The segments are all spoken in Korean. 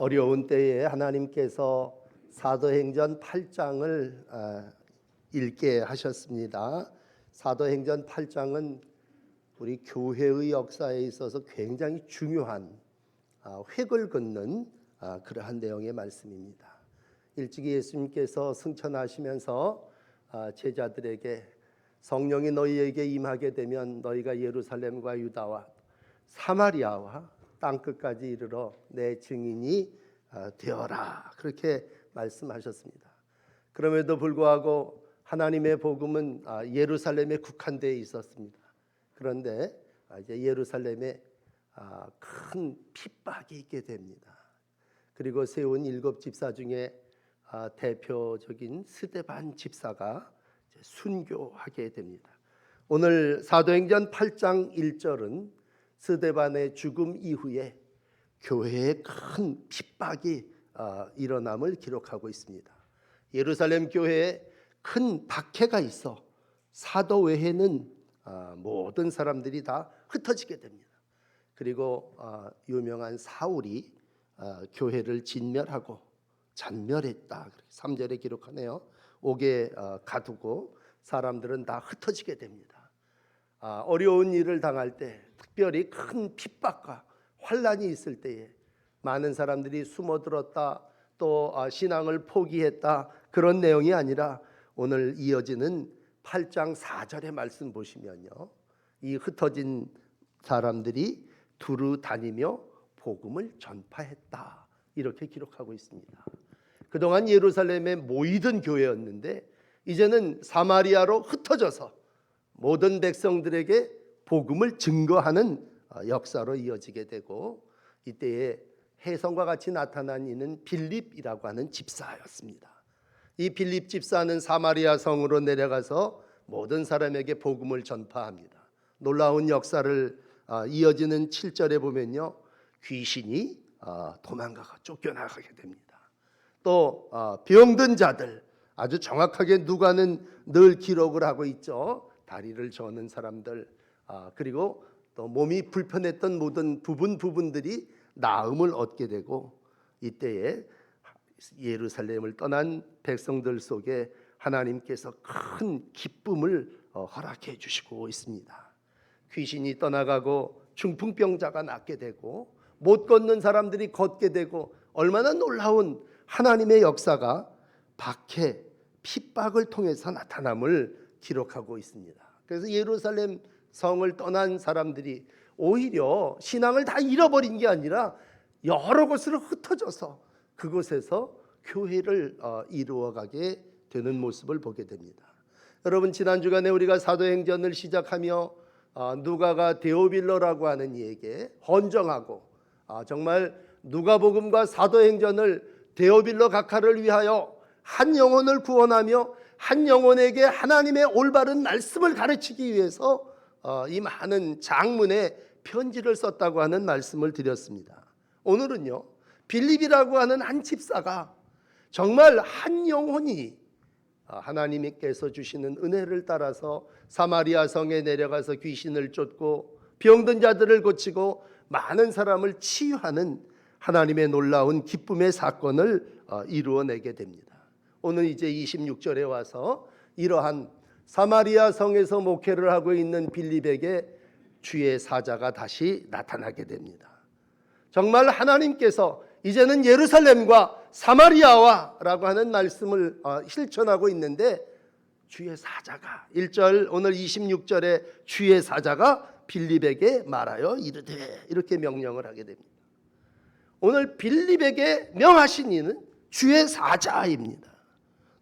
어려운 때에 하나님께서 사도행전 8장을 읽게 하셨습니다. 사도행전 8장은 우리 교회의 역사에 있어서 굉장히 중요한 획을 긋는 그러한 내용의 말씀입니다. 일찍이 예수님께서 승천하시면서 제자들에게 성령이 너희에게 임하게 되면 너희가 예루살렘과 유다와 사마리아와 땅끝까지 이르러 내 증인이 되어라, 그렇게 말씀하셨습니다. 그럼에도 불구하고 하나님의 복음은 예루살렘에 국한되어 있었습니다. 그런데 이제 예루살렘에 큰 핍박이 있게 됩니다. 그리고 세운 7 집사 중에 대표적인 스데반 집사가 순교하게 됩니다. 오늘 사도행전 8장 1절은 스데반의 죽음 이후에 교회에 큰 핍박이 일어남을 기록하고 있습니다. 예루살렘 교회에 큰 박해가 있어 사도 외에는 모든 사람들이 다 흩어지게 됩니다. 그리고 유명한 사울이 교회를 진멸하고 잔멸했다, 3절에 기록하네요. 옥에 가두고 사람들은 다 흩어지게 됩니다. 어려운 일을 당할 때, 특별히 큰 핍박과 환난이 있을 때에 많은 사람들이 숨어들었다, 또 신앙을 포기했다, 그런 내용이 아니라 오늘 이어지는 8장 4절의 말씀 보시면요, 이 흩어진 사람들이 두루 다니며 복음을 전파했다, 이렇게 기록하고 있습니다. 그동안 예루살렘에 모이던 교회였는데 이제는 사마리아로 흩어져서 모든 백성들에게 복음을 증거하는 역사로 이어지게 되고, 이때에 혜성과 같이 나타난 이는 빌립이라고 하는 집사였습니다. 이 빌립 집사는 사마리아 성으로 내려가서 모든 사람에게 복음을 전파합니다. 놀라운 역사를 이어지는 7절에 보면요, 귀신이 도망가고 쫓겨나가게 됩니다. 또 병든 자들, 아주 정확하게 누가는 늘 기록을 하고 있죠. 다리를 저는 사람들, 그리고 또 몸이 불편했던 모든 부분들이 나음을 얻게 되고, 이때에 예루살렘을 떠난 백성들 속에 하나님께서 큰 기쁨을 허락해 주시고 있습니다. 귀신이 떠나가고 중풍병자가 낫게 되고 못 걷는 사람들이 걷게 되고, 얼마나 놀라운 하나님의 역사가 박해, 핍박을 통해서 나타남을 기록하고 있습니다. 그래서 예루살렘 성을 떠난 사람들이 오히려 신앙을 다 잃어버린 게 아니라 여러 곳으로 흩어져서 그곳에서 교회를 이루어가게 되는 모습을 보게 됩니다. 여러분, 지난 주간에 우리가 사도행전을 시작하며 누가가 데오빌로라고 하는 이에게 헌정하고, 정말 누가복음과 사도행전을 데오빌로 각하를 위하여 한 영혼을 구원하며 한 영혼에게 하나님의 올바른 말씀을 가르치기 위해서 이 많은 장문의 편지를 썼다고 하는 말씀을 드렸습니다. 오늘은요, 빌립이라고 하는 한 집사가 정말 한 영혼이 하나님께서 주시는 은혜를 따라서 사마리아 성에 내려가서 귀신을 쫓고 병든 자들을 고치고 많은 사람을 치유하는 하나님의 놀라운 기쁨의 사건을 이루어내게 됩니다. 오늘 이제 26절에 와서 이러한 사마리아 성에서 목회를 하고 있는 빌립에게 주의 사자가 다시 나타나게 됩니다. 정말 하나님께서 이제는 예루살렘과 사마리아와 라고 하는 말씀을 실천하고 있는데, 주의 사자가 1절, 오늘 26절에 주의 사자가 빌립에게 말하여 이르되, 이렇게 명령을 하게 됩니다. 오늘 빌립에게 명하신 이는 주의 사자입니다.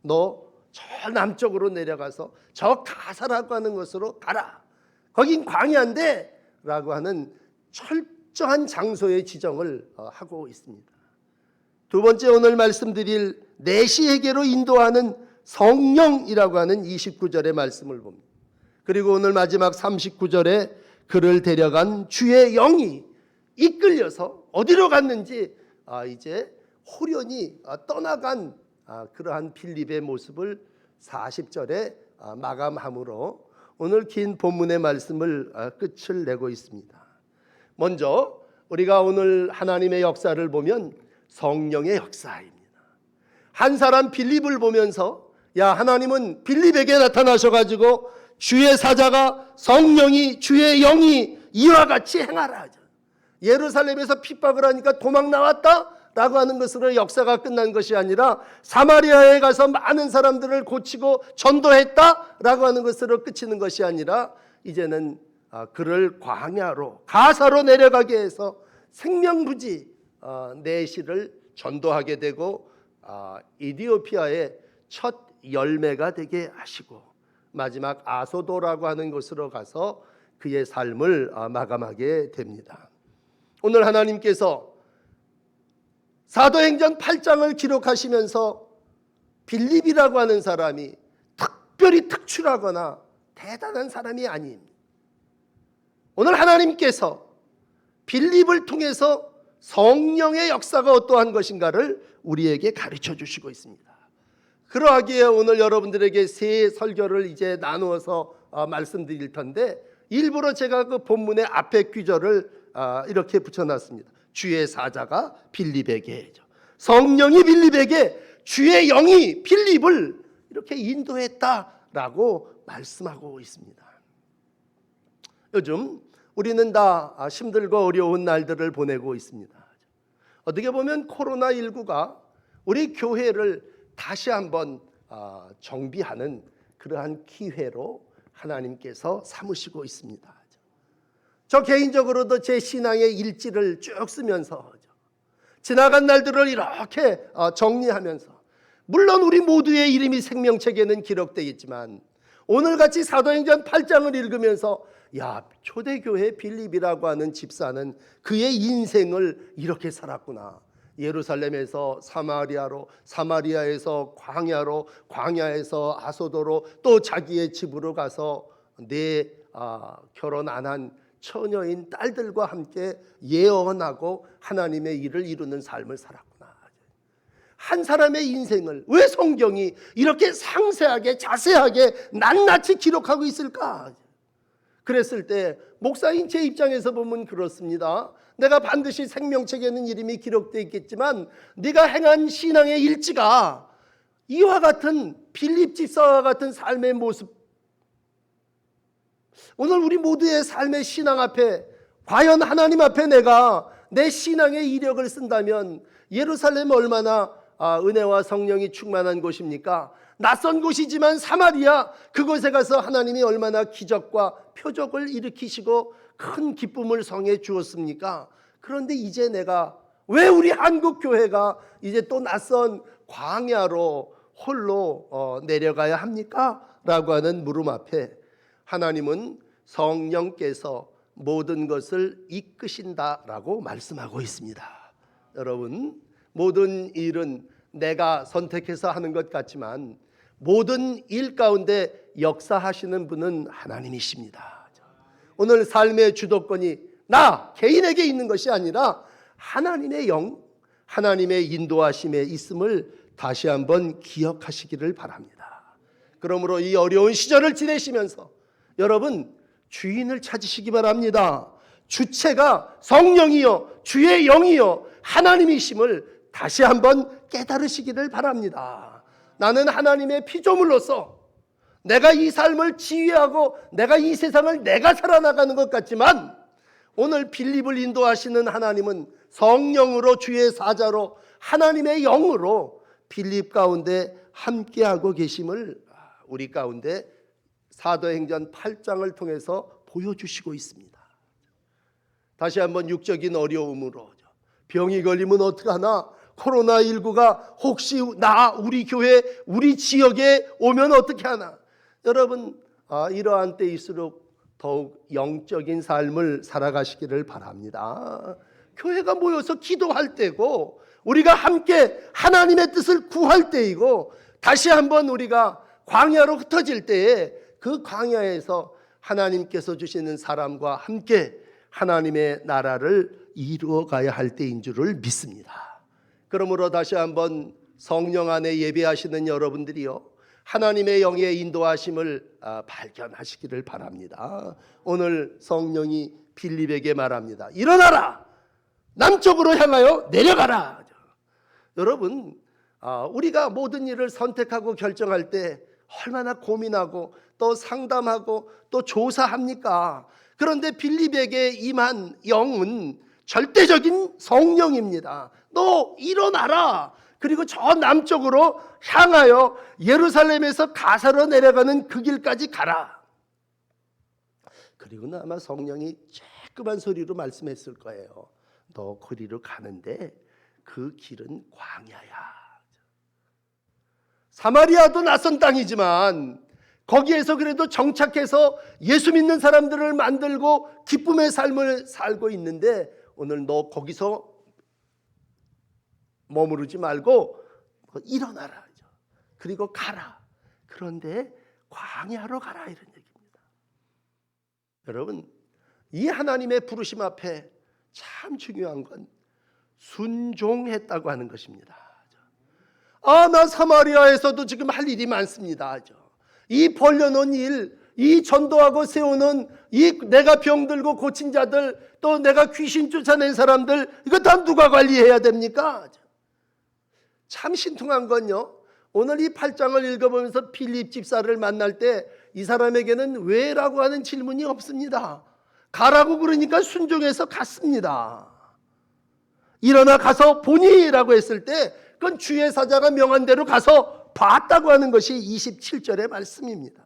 너 저 남쪽으로 내려가서 저 가사라고 하는 곳으로 가라, 거긴 광야인데 라고 하는 철저한 장소의 지정을 하고 있습니다. 두 번째, 오늘 말씀드릴 내시에게로 인도하는 성령이라고 하는 29절의 말씀을 봅니다. 그리고 오늘 마지막 39절에 그를 데려간 주의 영이 이끌려서 어디로 갔는지 이제 호련히 떠나간 그러한 빌립의 모습을 40절에 마감함으로 오늘 긴 본문의 말씀을 끝을 내고 있습니다. 먼저 우리가 오늘 하나님의 역사를 보면 성령의 역사입니다. 한 사람 빌립을 보면서 야, 하나님은 빌립에게 나타나셔가지고 주의 사자가 성령이 주의 영이 이와 같이 행하라. 예루살렘에서 핍박을 하니까 도망 나왔다 라고 하는 것으로 역사가 끝난 것이 아니라 사마리아에 가서 많은 사람들을 고치고 전도했다 라고 하는 것으로 끝이는 것이 아니라 이제는 그를 광야로 가사로 내려가게 해서 생명부지 내시를 전도하게 되고 이디오피아의 첫 열매가 되게 하시고 마지막 아소도라고 하는 곳으로 가서 그의 삶을 마감하게 됩니다. 오늘 하나님께서 사도행전 8장을 기록하시면서 빌립이라고 하는 사람이 특별히 특출하거나 대단한 사람이 아닙니다. 오늘 하나님께서 빌립을 통해서 성령의 역사가 어떠한 것인가를 우리에게 가르쳐 주시고 있습니다. 그러하기에 오늘 여러분들에게 세 설교를 이제 나누어서 말씀드릴 텐데 일부러 제가 그 본문의 앞에 귀절을 이렇게 붙여놨습니다. 주의 사자가 빌립에게, 성령이 빌립에게, 주의 영이 빌립을 이렇게 인도했다라고 말씀하고 있습니다. 요즘 우리는 다 힘들고 어려운 날들을 보내고 있습니다. 어떻게 보면 코로나19가 우리 교회를 다시 한번 정비하는 그러한 기회로 하나님께서 삼으시고 있습니다. 저 개인적으로도 제 신앙의 일지를 쭉 쓰면서 지나간 날들을 이렇게 정리하면서 물론 우리 모두의 이름이 생명책에는 기록되어 있지만 오늘같이 사도행전 8장을 읽으면서 야, 초대교회 빌립이라고 하는 집사는 그의 인생을 이렇게 살았구나. 예루살렘에서 사마리아로, 사마리아에서 광야로, 광야에서 아소도로, 또 자기의 집으로 가서 결혼 안 한 처녀인 딸들과 함께 예언하고 하나님의 일을 이루는 삶을 살았구나. 한 사람의 인생을 왜 성경이 이렇게 상세하게 자세하게 낱낱이 기록하고 있을까? 그랬을 때 목사인 제 입장에서 보면 그렇습니다. 내가 반드시 생명책에는 이름이 기록되어 있겠지만 네가 행한 신앙의 일지가 이와 같은 빌립 집사와 같은 삶의 모습, 오늘 우리 모두의 삶의 신앙 앞에 과연 하나님 앞에 내가 내 신앙의 이력을 쓴다면 예루살렘 얼마나 은혜와 성령이 충만한 곳입니까? 낯선 곳이지만 사마리아, 그곳에 가서 하나님이 얼마나 기적과 표적을 일으키시고 큰 기쁨을 성에 주었습니까? 그런데 이제 내가 왜 우리 한국 교회가 이제 또 낯선 광야로 홀로 내려가야 합니까? 라고 하는 물음 앞에 하나님은 성령께서 모든 것을 이끄신다라고 말씀하고 있습니다. 여러분, 모든 일은 내가 선택해서 하는 것 같지만 모든 일 가운데 역사하시는 분은 하나님이십니다. 오늘 삶의 주도권이 나 개인에게 있는 것이 아니라 하나님의 영, 하나님의 인도하심에 있음을 다시 한번 기억하시기를 바랍니다. 그러므로 이 어려운 시절을 지내시면서 여러분 주인을 찾으시기 바랍니다. 주체가 성령이요 주의 영이요 하나님이심을 다시 한번 깨달으시기를 바랍니다. 나는 하나님의 피조물로서 내가 이 삶을 지휘하고 내가 이 세상을 내가 살아나가는 것 같지만 오늘 빌립을 인도하시는 하나님은 성령으로 주의 사자로 하나님의 영으로 빌립 가운데 함께하고 계심을 우리 가운데 사도행전 8장을 통해서 보여주시고 있습니다. 다시 한번 육적인 어려움으로 병이 걸리면 어떡하나, 코로나19가 혹시 우리 교회 우리 지역에 오면 어떻게 하나. 여러분 이러한 때일수록 더욱 영적인 삶을 살아가시기를 바랍니다. 교회가 모여서 기도할 때고 우리가 함께 하나님의 뜻을 구할 때이고 다시 한번 우리가 광야로 흩어질 때에 그 광야에서 하나님께서 주시는 사람과 함께 하나님의 나라를 이루어 가야 할 때인 줄을 믿습니다. 그러므로 다시 한번 성령 안에 예배하시는 여러분들이요 하나님의 영의 인도하심을 발견하시기를 바랍니다. 오늘 성령이 빌립에게 말합니다. 일어나라, 남쪽으로 향하여 내려가라. 여러분, 우리가 모든 일을 선택하고 결정할 때 얼마나 고민하고 또 상담하고 또 조사합니까? 그런데 빌립에게 임한 영은 절대적인 성령입니다. 너 일어나라. 그리고 저 남쪽으로 향하여 예루살렘에서 가사로 내려가는 그 길까지 가라. 그리고는 아마 성령이 쬐끄만 소리로 말씀했을 거예요. 너 거리로 가는데 그 길은 광야야. 사마리아도 낯선 땅이지만 거기에서 그래도 정착해서 예수 믿는 사람들을 만들고 기쁨의 삶을 살고 있는데 오늘 너 거기서 머무르지 말고 일어나라. 그리고 가라. 그런데 광야로 가라 이런 얘기입니다. 여러분, 이 하나님의 부르심 앞에 참 중요한 건 순종했다고 하는 것입니다. 나 사마리아에서도 지금 할 일이 많습니다. 이 벌려놓은 일, 이 전도하고 세우는 이 내가 병들고 고친 자들, 또 내가 귀신 쫓아낸 사람들, 이거 다 누가 관리해야 됩니까? 참 신통한 건요, 오늘 이 8장을 읽어보면서 빌립 집사를 만날 때 이 사람에게는 왜라고 하는 질문이 없습니다. 가라고 그러니까 순종해서 갔습니다. 일어나 가서 보니 라고 했을 때 그건 주의 사자가 명한 대로 가서 봤다고 하는 것이 27절의 말씀입니다.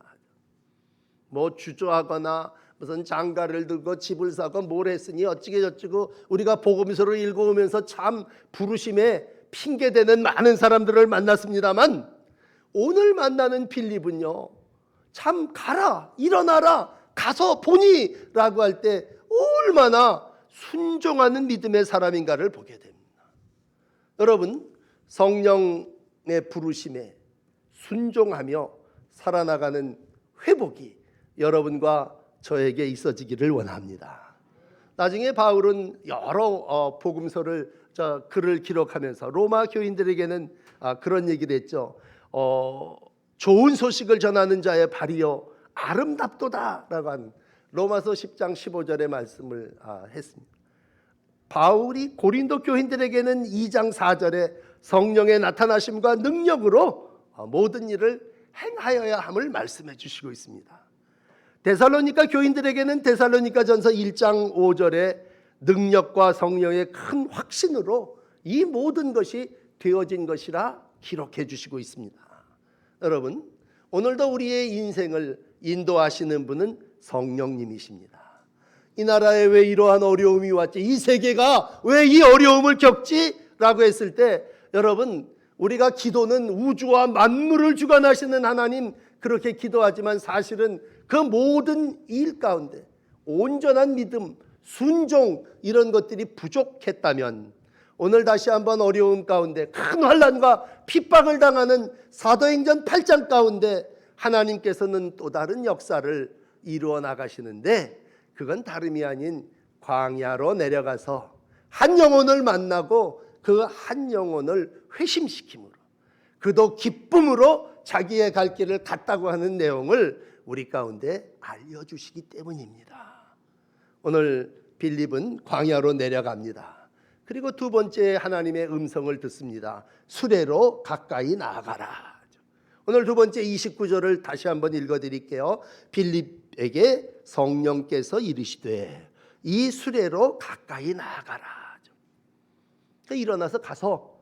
뭐 주저하거나 무슨 장가를 들고 집을 사고 뭘 했으니 어찌게 저찌고 우리가 복음서를 읽어오면서 참 부르심에 핑계대는 많은 사람들을 만났습니다만 오늘 만나는 빌립은요, 참 가라, 일어나라, 가서 보니 라고 할 때 얼마나 순종하는 믿음의 사람인가를 보게 됩니다. 여러분, 성령의 부르심에 순종하며 살아나가는 회복이 여러분과 저에게 있어지기를 원합니다. 나중에 바울은 여러 복음서를 글을 기록하면서 로마 교인들에게는 그런 얘기를 했죠. 좋은 소식을 전하는 자의 발이요 아름답도다 라고 하는 로마서 10장 15절의 말씀을 했습니다. 바울이 고린도 교인들에게는 2장 4절에 성령의 나타나심과 능력으로 모든 일을 행하여야 함을 말씀해 주시고 있습니다. 데살로니가 교인들에게는 데살로니가전서 1장 5절에 능력과 성령의 큰 확신으로 이 모든 것이 되어진 것이라 기록해 주시고 있습니다. 여러분, 오늘도 우리의 인생을 인도하시는 분은 성령님이십니다. 이 나라에 왜 이러한 어려움이 왔지? 이 세계가 왜 이 어려움을 겪지? 라고 했을 때 여러분, 우리가 기도는 우주와 만물을 주관하시는 하나님 그렇게 기도하지만 사실은 그 모든 일 가운데 온전한 믿음, 순종 이런 것들이 부족했다면 오늘 다시 한번 어려움 가운데 큰 환난과 핍박을 당하는 사도행전 8장 가운데 하나님께서는 또 다른 역사를 이루어 나가시는데 그건 다름이 아닌 광야로 내려가서 한 영혼을 만나고 그 한 영혼을 회심시킴으로 그도 기쁨으로 자기의 갈 길을 갔다고 하는 내용을 우리 가운데 알려주시기 때문입니다. 오늘 빌립은 광야로 내려갑니다. 그리고 두 번째 하나님의 음성을 듣습니다. 수레로 가까이 나아가라. 오늘 두 번째 29절을 다시 한번 읽어드릴게요. 빌립에게 성령께서 이르시되 이 수레로 가까이 나아가라. 일어나서 가서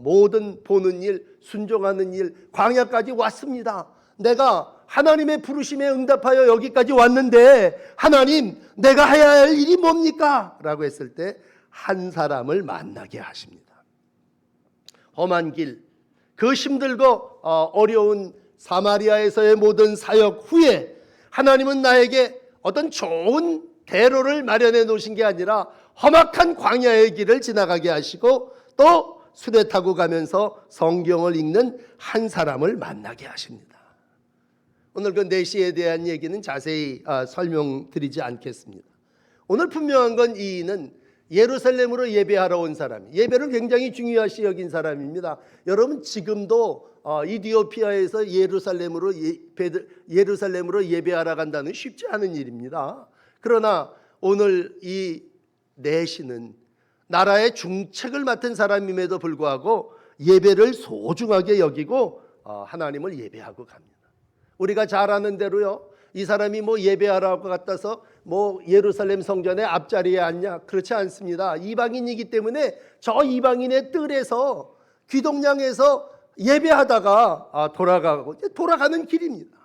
모든 보는 일, 순종하는 일, 광야까지 왔습니다. 내가 하나님의 부르심에 응답하여 여기까지 왔는데 하나님, 내가 해야 할 일이 뭡니까? 라고 했을 때 한 사람을 만나게 하십니다. 험한 길, 그 힘들고 어려운 사마리아에서의 모든 사역 후에 하나님은 나에게 어떤 좋은 대로를 마련해 놓으신 게 아니라 험악한 광야의 길을 지나가게 하시고 또 수레 타고 가면서 성경을 읽는 한 사람을 만나게 하십니다. 오늘 그 내시에 대한 얘기는 자세히 설명드리지 않겠습니다. 오늘 분명한 건 이는 예루살렘으로 예배하러 온 사람, 예배를 굉장히 중요시 여긴 사람입니다. 여러분, 지금도 이디오피아에서 예루살렘으로 예배하러 간다는 쉽지 않은 일입니다. 그러나 오늘 이 내시는 나라의 중책을 맡은 사람임에도 불구하고 예배를 소중하게 여기고 하나님을 예배하고 갑니다. 우리가 잘 아는 대로요, 이 사람이 뭐 예배하라고 갔다서 뭐 예루살렘 성전의 앞자리에 앉냐? 그렇지 않습니다. 이방인이기 때문에 저 이방인의 뜰에서 귀동냥에서 예배하다가 돌아가는 길입니다.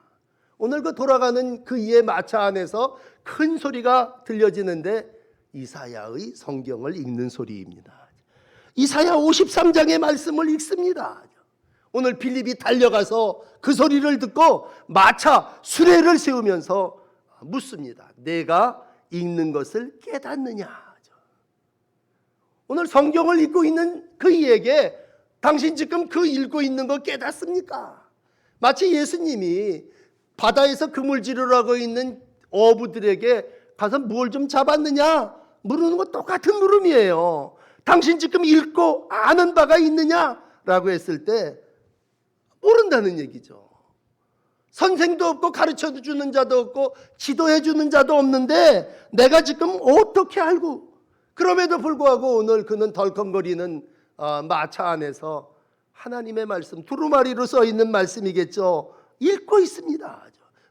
오늘 그 돌아가는 그의 마차 안에서 큰 소리가 들려지는데 이사야의 성경을 읽는 소리입니다. 이사야 53장의 말씀을 읽습니다. 오늘 빌립이 달려가서 그 소리를 듣고 마차 수레를 세우면서 묻습니다. 내가 읽는 것을 깨닫느냐? 오늘 성경을 읽고 있는 그이에게 당신 지금 그 읽고 있는 거 깨닫습니까? 마치 예수님이 바다에서 그물질을 하고 있는 어부들에게 가서 뭘 좀 잡았느냐 물으는 것 똑같은 물음이에요. 당신 지금 읽고 아는 바가 있느냐라고 했을 때 모른다는 얘기죠. 선생도 없고 가르쳐 주는 자도 없고 지도해 주는 자도 없는데 내가 지금 어떻게 알고, 그럼에도 불구하고 오늘 그는 덜컹거리는 마차 안에서 하나님의 말씀, 두루마리로 써 있는 말씀이겠죠, 읽고 있습니다.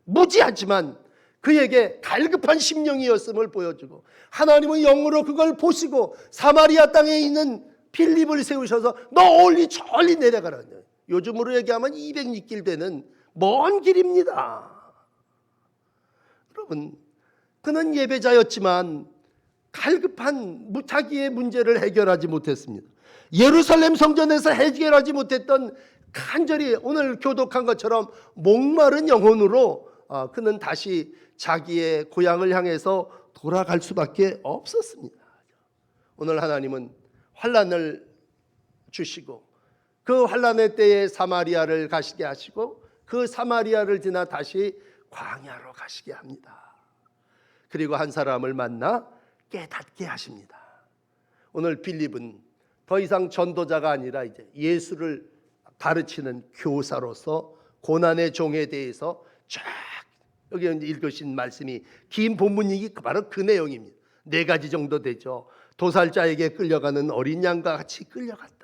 무지하지만 그에게 갈급한 심령이었음을 보여주고, 하나님은 영으로 그걸 보시고 사마리아 땅에 있는 빌립을 세우셔서 너 멀리 내려가라. 요즘으로 얘기하면 200리길 되는 먼 길입니다. 여러분, 그는 예배자였지만 갈급한 자기의 문제를 해결하지 못했습니다. 예루살렘 성전에서 해결하지 못했던, 간절히 오늘 교독한 것처럼 목마른 영혼으로 그는 다시 자기의 고향을 향해서 돌아갈 수밖에 없었습니다. 오늘 하나님은 환난을 주시고 그 환난의 때에 사마리아를 가시게 하시고 그 사마리아를 지나 다시 광야로 가시게 합니다. 그리고 한 사람을 만나 깨닫게 하십니다. 오늘 빌립은 더 이상 전도자가 아니라 이제 예수를 가르치는 교사로서 고난의 종에 대해서 쫙 여기 읽으신 말씀이 긴 본문이 바로 그 내용입니다. 4가지 정도 되죠. 도살자에게 끌려가는 어린 양과 같이 끌려갔다.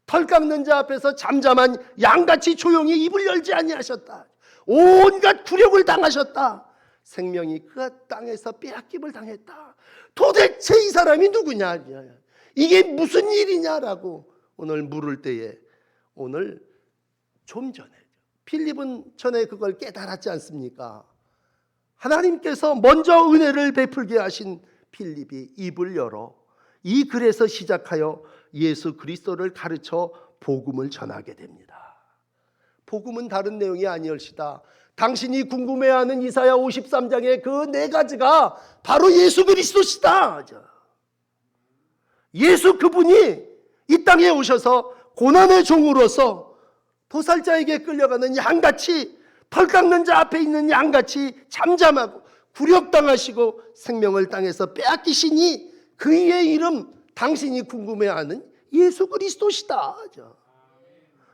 털 깎는 자 앞에서 잠잠한 양같이 조용히 입을 열지 아니하셨다. 온갖 굴욕을 당하셨다. 생명이 그 땅에서 빼앗김을 당했다. 도대체 이 사람이 누구냐? 이게 무슨 일이냐라고 오늘 물을 때에, 오늘 좀 전에 빌립은 전에 그걸 깨달았지 않습니까? 하나님께서 먼저 은혜를 베풀게 하신 빌립이 입을 열어 이 글에서 시작하여 예수 그리스도를 가르쳐 복음을 전하게 됩니다. 복음은 다른 내용이 아니올시다. 당신이 궁금해하는 이사야 53장의 그 4가지가 바로 예수 그리스도시다. 예수 그분이 이 땅에 오셔서 고난의 종으로서 도살자에게 끌려가는 양같이, 털 깎는 자 앞에 있는 양같이 잠잠하고 굴욕당하시고 생명을 땅에서 빼앗기시니 그의 이름, 당신이 궁금해하는 예수 그리스도시다.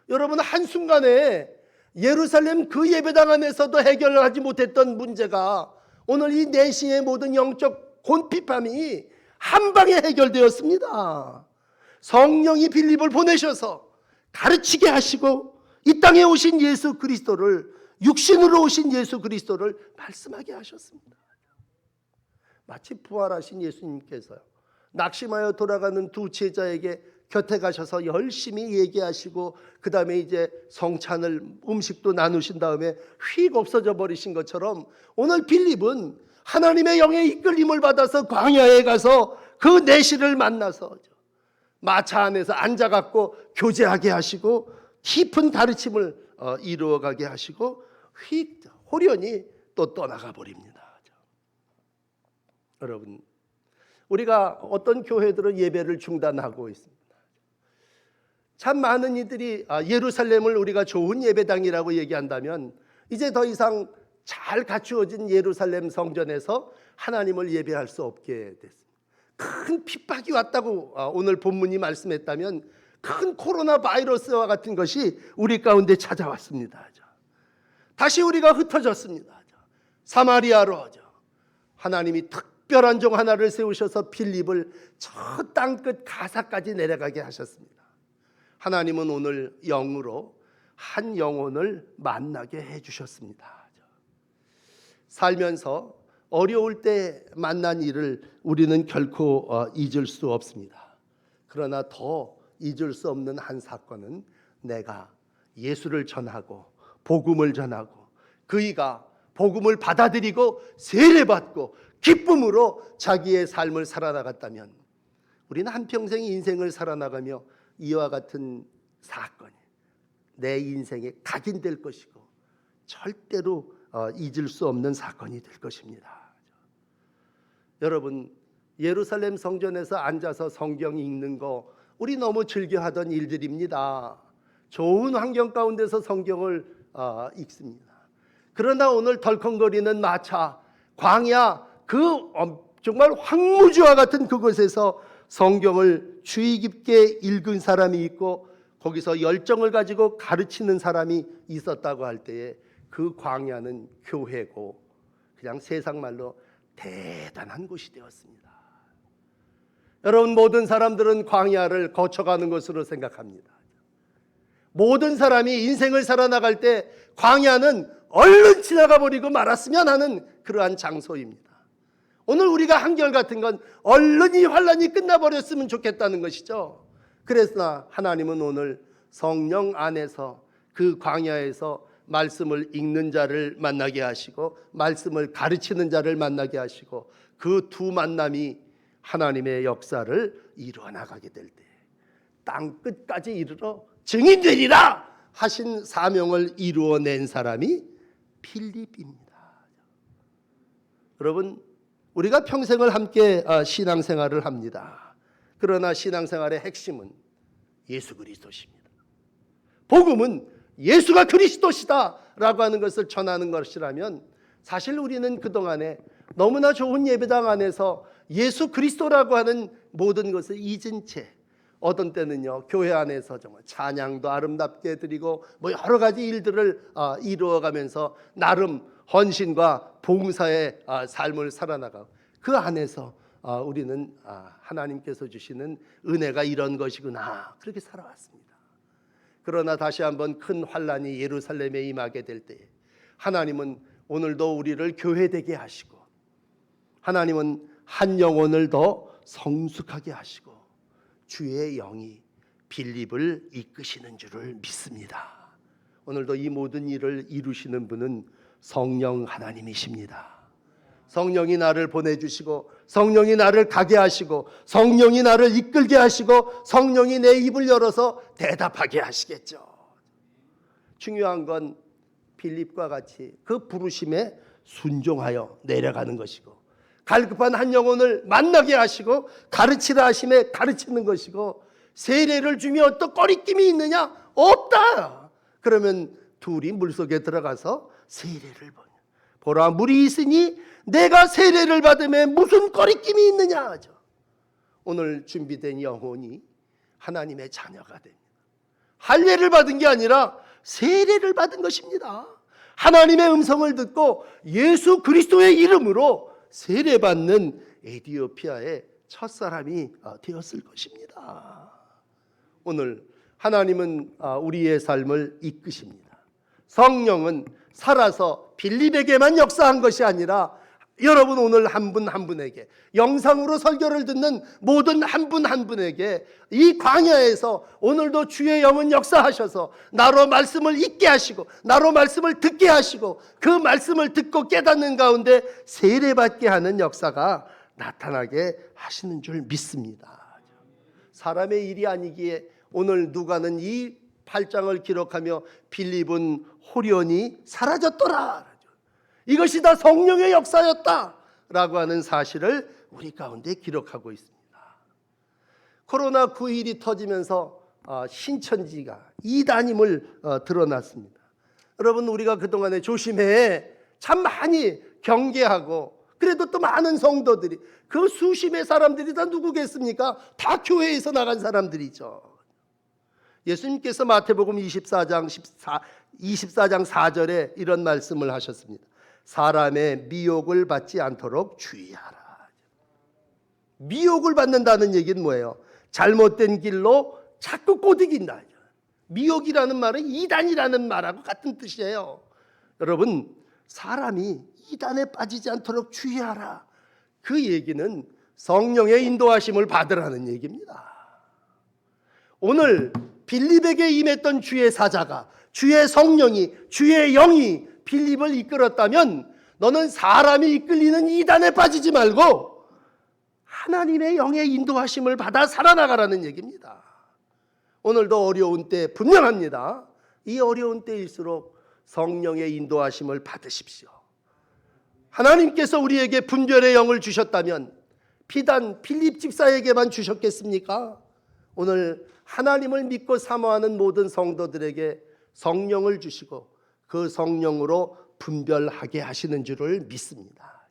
여러분, 한순간에 예루살렘 그 예배당 안에서도 해결하지 못했던 문제가 오늘 이 내시의 모든 영적 곤핍함이 한 방에 해결되었습니다. 성령이 빌립을 보내셔서 가르치게 하시고 이 땅에 오신 예수 그리스도를, 육신으로 오신 예수 그리스도를 말씀하게 하셨습니다. 마치 부활하신 예수님께서요, 낙심하여 돌아가는 2 제자에게 곁에 가셔서 열심히 얘기하시고 그 다음에 이제 성찬을, 음식도 나누신 다음에 휙 없어져 버리신 것처럼 오늘 빌립은 하나님의 영의 이끌림을 받아서 광야에 가서 그 내시를 만나서 마차 안에서 앉아갖고 교제하게 하시고 깊은 가르침을 이루어가게 하시고 휙 호련히 또 떠나가 버립니다. 여러분, 우리가 어떤 교회들은 예배를 중단하고 있습니다. 참 많은 이들이 예루살렘을 우리가 좋은 예배당이라고 얘기한다면 이제 더 이상 잘 갖추어진 예루살렘 성전에서 하나님을 예배할 수 없게 됐습니다. 큰 핍박이 왔다고 오늘 본문이 말씀했다면 큰 코로나 바이러스와 같은 것이 우리 가운데 찾아왔습니다. 다시 우리가 흩어졌습니다. 사마리아로 하나님이 특별한 종 하나를 세우셔서 빌립을 저 땅끝 가사까지 내려가게 하셨습니다. 하나님은 오늘 영으로 한 영혼을 만나게 해주셨습니다. 살면서 어려울 때 만난 일을 우리는 결코 잊을 수 없습니다. 그러나 더 잊을 수 없는 한 사건은 내가 예수를 전하고 복음을 전하고 그이가 복음을 받아들이고 세례받고 기쁨으로 자기의 삶을 살아나갔다면 우리는 한평생 인생을 살아나가며 이와 같은 사건이 내 인생에 각인될 것이고 절대로 잊을 수 없는 사건이 될 것입니다. 여러분, 예루살렘 성전에서 앉아서 성경 읽는 거 우리 너무 즐겨하던 일들입니다. 좋은 환경 가운데서 성경을 읽습니다. 그러나 오늘 덜컹거리는 마차, 광야, 정말 황무지와 같은 그곳에서 성경을 주의 깊게 읽은 사람이 있고 거기서 열정을 가지고 가르치는 사람이 있었다고 할 때에 그 광야는 교회고 그냥 세상 말로 대단한 곳이 되었습니다. 여러분, 모든 사람들은 광야를 거쳐가는 것으로 생각합니다. 모든 사람이 인생을 살아나갈 때 광야는 얼른 지나가 버리고 말았으면 하는 그러한 장소입니다. 오늘 우리가 한결같은 건 얼른 이 환란이 끝나버렸으면 좋겠다는 것이죠. 그래서 하나님은 오늘 성령 안에서 그 광야에서 말씀을 읽는 자를 만나게 하시고 말씀을 가르치는 자를 만나게 하시고 그 두 만남이 하나님의 역사를 이루어 나가게 될 때 땅 끝까지 이르러 증인되리라 하신 사명을 이루어낸 사람이 필립입니다. 여러분, 우리가 평생을 함께 신앙생활을 합니다. 그러나 신앙생활의 핵심은 예수 그리스도십니다. 복음은 예수가 그리스도시다 라고 하는 것을 전하는 것이라면 사실 우리는 그동안에 너무나 좋은 예배당 안에서 예수 그리스도라고 하는 모든 것을 잊은 채 어떤 때는요 교회 안에서 정말 찬양도 아름답게 드리고 여러 가지 일들을 이루어가면서 나름 헌신과 봉사의 삶을 살아나가고 그 안에서 우리는 하나님께서 주시는 은혜가 이런 것이구나 그렇게 살아왔습니다. 그러나 다시 한번 큰 환란이 예루살렘에 임하게 될 때 하나님은 오늘도 우리를 교회되게 하시고 하나님은 한 영혼을 더 성숙하게 하시고 주의 영이 빌립을 이끄시는 줄을 믿습니다. 오늘도 이 모든 일을 이루시는 분은 성령 하나님이십니다. 성령이 나를 보내주시고 성령이 나를 가게 하시고 성령이 나를 이끌게 하시고 성령이 내 입을 열어서 대답하게 하시겠죠. 중요한 건 빌립과 같이 그 부르심에 순종하여 내려가는 것이고 갈급한 한 영혼을 만나게 하시고 가르치라 하심에 가르치는 것이고 세례를 주며 또 꺼리낌이 있느냐? 없다. 그러면 둘이 물속에 들어가서 세례를 보라 물이 있으니 내가 세례를 받음에 무슨 꺼리낌이 있느냐 하죠. 오늘 준비된 영혼이 하나님의 자녀가 됩니다. 할례를 받은 게 아니라 세례를 받은 것입니다. 하나님의 음성을 듣고 예수 그리스도의 이름으로 세례받는 에티오피아의 첫사람이 되었을 것입니다. 오늘 하나님은 우리의 삶을 이끄십니다. 성령은 살아서 빌립에게만 역사한 것이 아니라 여러분 오늘 한 분 한 분에게 영상으로 설교를 듣는 모든 한 분 한 분에게 이 광야에서 오늘도 주의 영은 역사하셔서 나로 말씀을 읽게 하시고 나로 말씀을 듣게 하시고 그 말씀을 듣고 깨닫는 가운데 세례받게 하는 역사가 나타나게 하시는 줄 믿습니다. 사람의 일이 아니기에 오늘 누가는 이 8장을 기록하며 빌립은 호련히 사라졌더라. 이것이 다 성령의 역사였다라고 하는 사실을 우리 가운데 기록하고 있습니다. 코로나 9일이 터지면서 신천지가 이단임을 드러났습니다. 여러분 우리가 그동안에 조심해 참 많이 경계하고 그래도 또 많은 성도들이 그 수십의 사람들이 다 누구겠습니까? 다 교회에서 나간 사람들이죠. 예수님께서 마태복음 24장 4절에 이런 말씀을 하셨습니다. 사람의 미혹을 받지 않도록 주의하라. 미혹을 받는다는 얘기는 뭐예요? 잘못된 길로 자꾸 꼬드긴다. 미혹이라는 말은 이단이라는 말하고 같은 뜻이에요. 여러분, 사람이 이단에 빠지지 않도록 주의하라. 그 얘기는 성령의 인도하심을 받으라는 얘기입니다. 오늘 빌립에게 임했던 주의 사자가, 주의 성령이, 주의 영이 빌립을 이끌었다면 너는 사람이 이끌리는 이단에 빠지지 말고 하나님의 영의 인도하심을 받아 살아나가라는 얘기입니다. 오늘도 어려운 때 분명합니다. 이 어려운 때일수록 성령의 인도하심을 받으십시오. 하나님께서 우리에게 분별의 영을 주셨다면 비단 빌립 집사에게만 주셨겠습니까? 오늘 하나님을 믿고 사모하는 모든 성도들에게 성령을 주시고 그 성령으로 분별하게 하시는 줄을 믿습니다.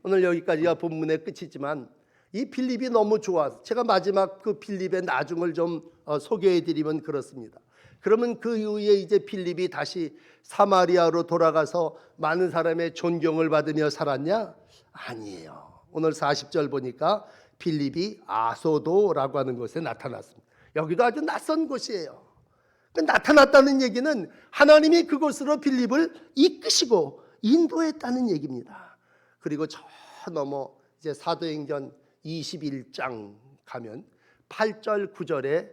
오늘 여기까지가 본문의 끝이지만 이 빌립이 너무 좋아서 제가 마지막 그 빌립의 나중을 좀 소개해드리면 그렇습니다. 그러면 그 이후에 이제 빌립이 다시 사마리아로 돌아가서 많은 사람의 존경을 받으며 살았냐? 아니에요. 오늘 40절 보니까 빌립이 아소도라고 하는 곳에 나타났습니다. 여기도 아주 낯선 곳이에요. 나타났다는 얘기는 하나님이 그곳으로 빌립을 이끄시고 인도했다는 얘기입니다. 그리고 저 넘어 이제 사도행전 21장 가면 8절 9절에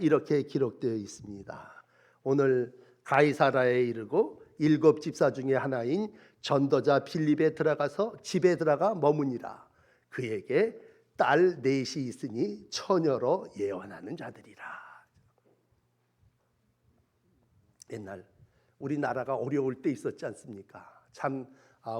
이렇게 기록되어 있습니다. 오늘 가이사라에 이르고 7 집사 중에 하나인 전도자 빌립에 들어가서 집에 들어가 머무니라. 그에게 딸 넷이 있으니 처녀로 예언하는 자들이라. 옛날 우리나라가 어려울 때 있었지 않습니까? 참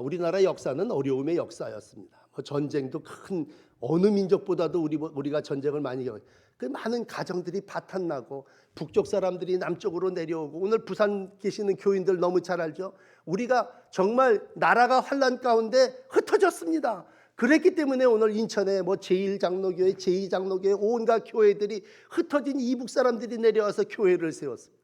우리나라 역사는 어려움의 역사였습니다. 전쟁도 큰 어느 민족보다도 우리가 전쟁을 많이 겪었어요. 그 많은 가정들이 파탄나고 북쪽 사람들이 남쪽으로 내려오고 오늘 부산 계시는 교인들 너무 잘 알죠? 우리가 정말 나라가 환란 가운데 흩어졌습니다. 그랬기 때문에 오늘 인천에 제1장로교회, 제2장로교회 온갖 교회들이 흩어진 이북 사람들이 내려와서 교회를 세웠습니다.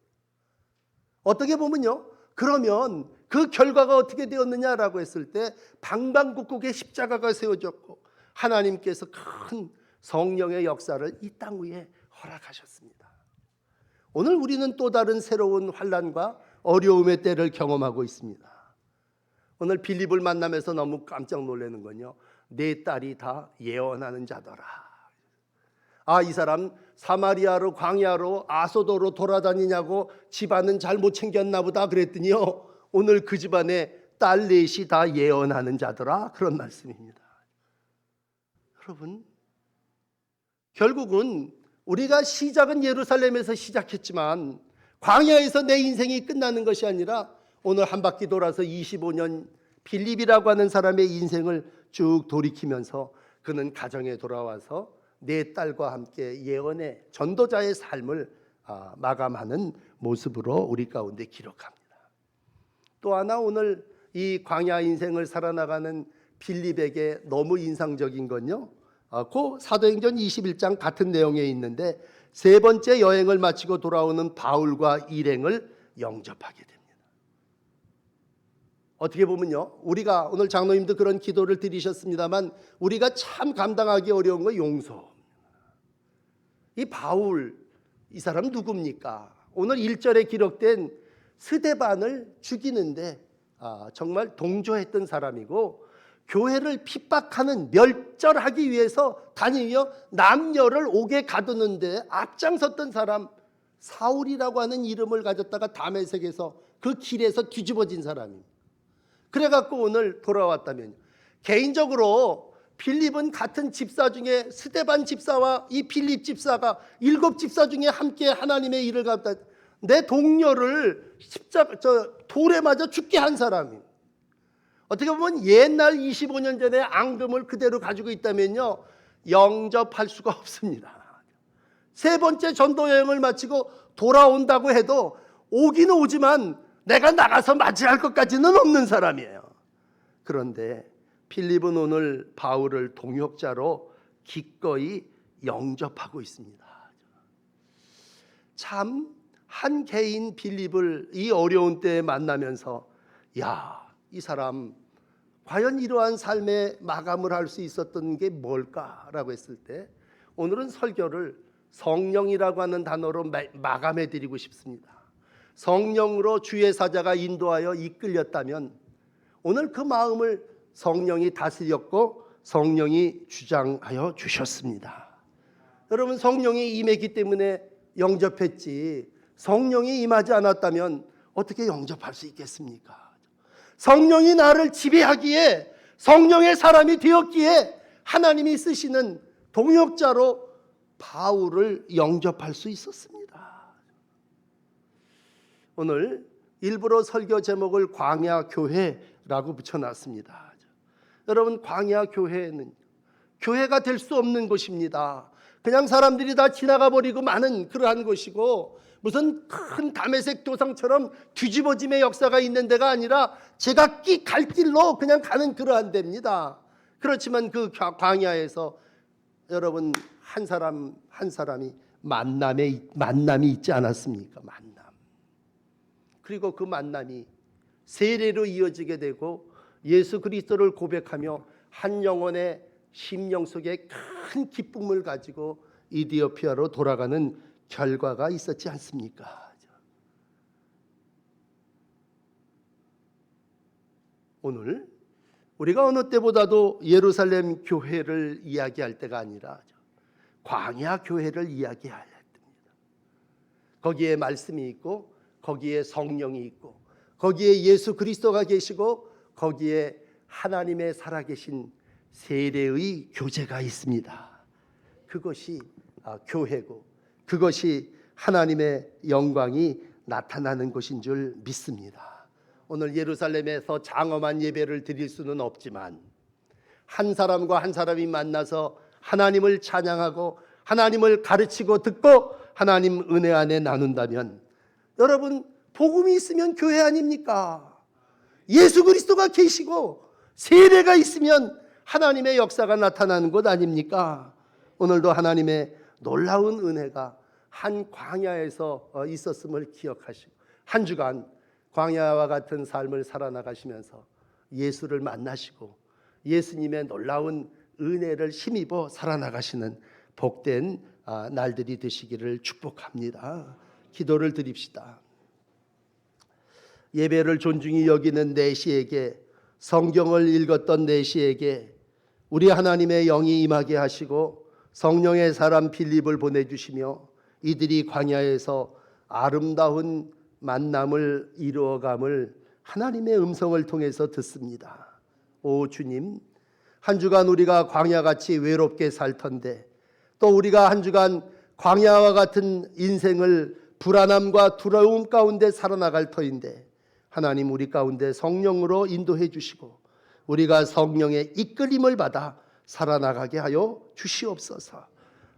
어떻게 보면요. 그러면 그 결과가 어떻게 되었느냐라고 했을 때 방방곡곡에 십자가가 세워졌고 하나님께서 큰 성령의 역사를 이 땅 위에 허락하셨습니다. 오늘 우리는 또 다른 새로운 환난과 어려움의 때를 경험하고 있습니다. 오늘 빌립을 만나면서 너무 깜짝 놀라는 건요. 내 딸이 다 예언하는 자더라. 이 사람 사마리아로 광야로 아소도로 돌아다니냐고 집안은 잘 못 챙겼나 보다 그랬더니요. 오늘 그 집안에 딸 넷이 다 예언하는 자더라. 그런 말씀입니다. 여러분, 결국은 우리가 시작은 예루살렘에서 시작했지만 광야에서 내 인생이 끝나는 것이 아니라 오늘 한 바퀴 돌아서 25년 빌립이라고 하는 사람의 인생을 쭉 돌이키면서 그는 가정에 돌아와서 내 딸과 함께 예언의 전도자의 삶을 마감하는 모습으로 우리 가운데 기록합니다. 또 하나 오늘 이 광야 인생을 살아나가는 빌립에게 너무 인상적인 건요. 그 사도행전 21장 같은 내용에 있는데 세 번째 여행을 마치고 돌아오는 바울과 일행을 영접하게 됩니다. 어떻게 보면요. 우리가 오늘 장로님도 그런 기도를 드리셨습니다만 우리가 참 감당하기 어려운 건 용서. 이 바울, 이 사람 누굽니까? 오늘 1절에 기록된 스데반을 죽이는데 정말 동조했던 사람이고 교회를 핍박하는 멸절하기 위해서 다니며 남녀를 옥에 가두는데 앞장섰던 사람 사울이라고 하는 이름을 가졌다가 다메섹에서 그 길에서 뒤집어진 사람입니다. 그래갖고 오늘 돌아왔다면 개인적으로 빌립은 같은 집사 중에 스데반 집사와 이 빌립 집사가 7 집사 중에 함께 하나님의 일을 갖다 내 동료를 돌에 맞아 죽게 한 사람입니다. 어떻게 보면 옛날 25년 전에 앙금을 그대로 가지고 있다면요 영접할 수가 없습니다. 세 번째 전도 여행을 마치고 돌아온다고 해도 오기는 오지만 내가 나가서 맞이할 것까지는 없는 사람이에요. 그런데 빌립은 오늘 바울을 동역자로 기꺼이 영접하고 있습니다. 참 한 개인 빌립을 이 어려운 때에 만나면서 이 사람 과연 이러한 삶의 마감을 할 수 있었던 게 뭘까라고 했을 때 오늘은 설교를 성령이라고 하는 단어로 마감해 드리고 싶습니다. 성령으로 주의 사자가 인도하여 이끌렸다면 오늘 그 마음을 성령이 다스렸고 성령이 주장하여 주셨습니다. 여러분, 성령이 임했기 때문에 영접했지 성령이 임하지 않았다면 어떻게 영접할 수 있겠습니까? 성령이 나를 지배하기에 성령의 사람이 되었기에 하나님이 쓰시는 동역자로 바울을 영접할 수 있었습니다. 오늘 일부러 설교 제목을 광야 교회라고 붙여놨습니다. 여러분, 광야 교회는 교회가 될 수 없는 곳입니다. 그냥 사람들이 다 지나가 버리고 마는 그러한 곳이고 무슨 큰 다메섹 도상처럼 뒤집어짐의 역사가 있는 데가 아니라 제가 갈 길로 그냥 가는 그러한 데입니다. 그렇지만 그 광야에서 여러분 한 사람이 만남이 있지 않았습니까? 만남. 그리고 그 만남이 세례로 이어지게 되고 예수 그리스도를 고백하며 한 영혼의 심령 속에 큰 기쁨을 가지고 이디오피아로 돌아가는 결과가 있었지 않습니까? 오늘 우리가 어느 때보다도 예루살렘 교회를 이야기할 때가 아니라 광야 교회를 이야기해야 됩니다. 거기에 말씀이 있고 거기에 성령이 있고 거기에 예수 그리스도가 계시고 거기에 하나님의 살아계신 세례의 교제가 있습니다. 그것이 교회고 그것이 하나님의 영광이 나타나는 곳인 줄 믿습니다. 오늘 예루살렘에서 장엄한 예배를 드릴 수는 없지만 한 사람과 한 사람이 만나서 하나님을 찬양하고 하나님을 가르치고 듣고 하나님 은혜 안에 나눈다면 여러분 복음이 있으면 교회 아닙니까? 예수 그리스도가 계시고 세례가 있으면 하나님의 역사가 나타나는 곳 아닙니까? 오늘도 하나님의 놀라운 은혜가 한 광야에서 있었음을 기억하시고 한 주간 광야와 같은 삶을 살아나가시면서 예수를 만나시고 예수님의 놀라운 은혜를 힘입어 살아나가시는 복된 날들이 되시기를 축복합니다. 기도를 드립시다. 예배를 존중히 여기는 내시에게 성경을 읽었던 내시에게 우리 하나님의 영이 임하게 하시고 성령의 사람 빌립을 보내주시며 이들이 광야에서 아름다운 만남을 이루어감을 하나님의 음성을 통해서 듣습니다. 오 주님, 한 주간 우리가 광야같이 외롭게 살 텐데 또 우리가 한 주간 광야와 같은 인생을 불안함과 두려움 가운데 살아나갈 터인데 하나님 우리 가운데 성령으로 인도해 주시고 우리가 성령의 이끌림을 받아 살아나가게 하여 주시옵소서.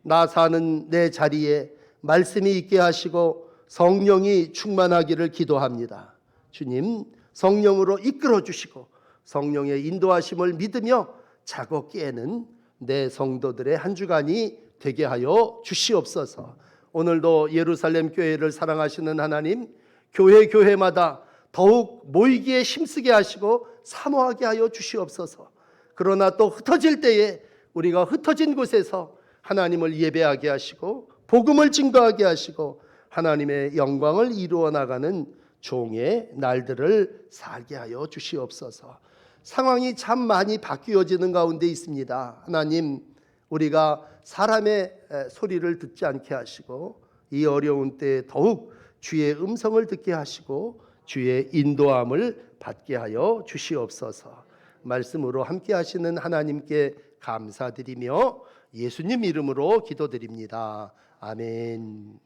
나 사는 내 자리에 말씀이 있게 하시고 성령이 충만하기를 기도합니다. 주님, 성령으로 이끌어 주시고 성령의 인도하심을 믿으며 자고 깨는 내 성도들의 한 주간이 되게 하여 주시옵소서. 오늘도 예루살렘 교회를 사랑하시는 하나님, 교회마다 더욱 모이기에 힘쓰게 하시고 사모하게 하여 주시옵소서. 그러나 또 흩어질 때에 우리가 흩어진 곳에서 하나님을 예배하게 하시고 복음을 증거하게 하시고 하나님의 영광을 이루어 나가는 종의 날들을 살게 하여 주시옵소서. 상황이 참 많이 바뀌어지는 가운데 있습니다. 하나님, 우리가 사람의 소리를 듣지 않게 하시고 이 어려운 때에 더욱 주의 음성을 듣게 하시고 주의 인도함을 받게 하여 주시옵소서. 말씀으로 함께 하시는 하나님께 감사드리며 예수님 이름으로 기도드립니다. 아멘.